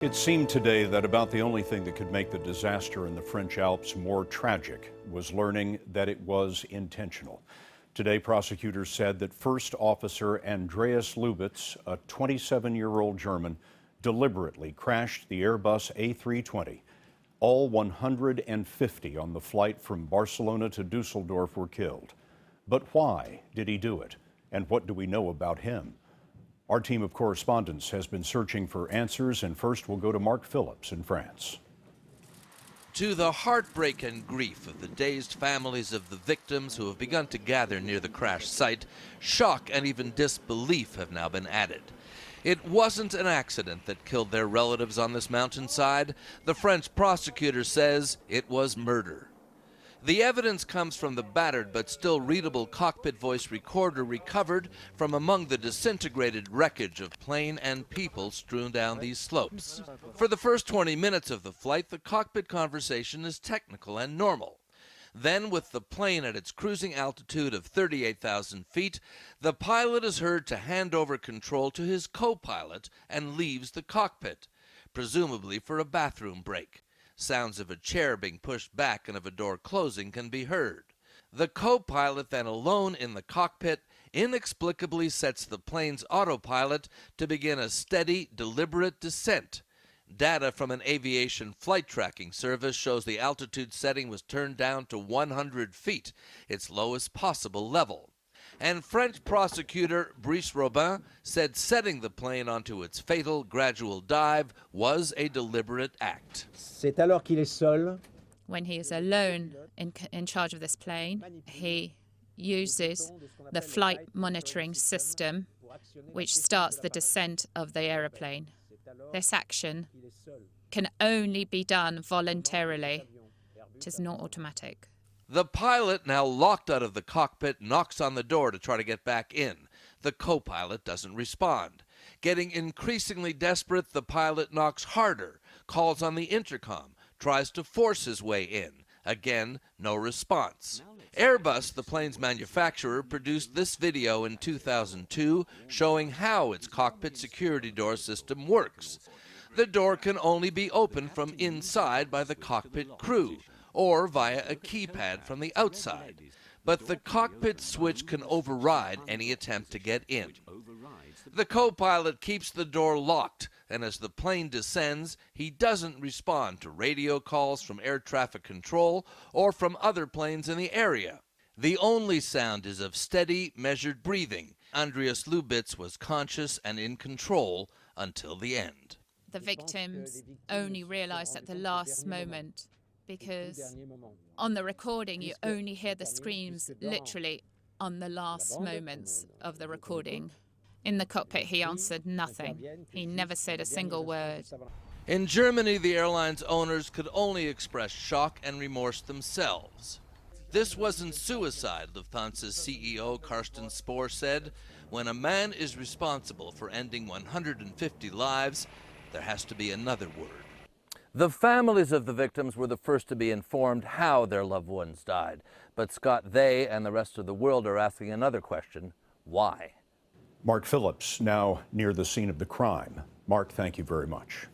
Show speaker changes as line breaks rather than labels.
It seemed today that about the only thing that could make the disaster in the French Alps more tragic was learning that it was intentional. Today, prosecutors said that First Officer Andreas Lubitz, a 27-year-old German, deliberately crashed the Airbus A320. All 150 on the flight from Barcelona to Dusseldorf were killed. But why did he do it? And what do we know about him? Our team of correspondents has been searching for answers, and first we'll go to Phillips in France.
To the heartbreak and grief of the dazed families of the victims who have begun to gather near the crash site, shock and even disbelief have now been added. It wasn't an accident that killed their relatives on this mountainside. The French prosecutor says it was murder. The evidence comes from the battered but still readable cockpit voice recorder recovered from among the disintegrated wreckage of plane and people strewn down these slopes. For the first 20 minutes of the flight, the cockpit conversation is technical and normal. Then, with the plane at its cruising altitude of 38,000 feet, the pilot is heard to hand over control to his co-pilot and leaves the cockpit, presumably for a bathroom break. Sounds of a chair being pushed back and of a door closing can be heard. The co-pilot, then alone in the cockpit, inexplicably sets the plane's autopilot to begin a steady, deliberate descent. Data from an aviation flight tracking service shows the altitude setting was turned down to 100 feet, its lowest possible level. And French prosecutor Brice Robin said setting the plane onto its fatal gradual dive was a deliberate act.
When he is alone in charge of this plane, he uses the flight monitoring system, which starts the descent of the aeroplane. This action can only be done voluntarily. It is not automatic.
The pilot, now locked out of the cockpit, knocks on the door to try to get back in. The co-pilot doesn't respond. Getting increasingly desperate, the pilot knocks harder, calls on the intercom, tries to force his way in. Again, no response. Airbus, the plane's manufacturer, produced this video in 2002 showing how its cockpit security door system works. The door can only be opened from inside by the cockpit crew, or via a keypad from the outside. But the cockpit switch can override any attempt to get in. The co-pilot keeps the door locked, and as the plane descends, he doesn't respond to radio calls from air traffic control or from other planes in the area. The only sound is of steady, measured breathing. Andreas Lubitz was conscious and in control until the end.
The victims only realized at the last moment, because on the recording you only hear the screams literally on the last moments of the recording. In the cockpit he answered nothing. He never said a single word.
In Germany, the airline's owners could only express shock and remorse themselves. This wasn't suicide, Lufthansa's CEO Carsten Spohr said. When a man is responsible for ending 150 lives, there has to be another word. The families of the victims were the first to be informed how their loved ones died. But Scott, they and the rest of the world are asking another question: why?
Phillips, now near the scene of the crime. Thank you very much.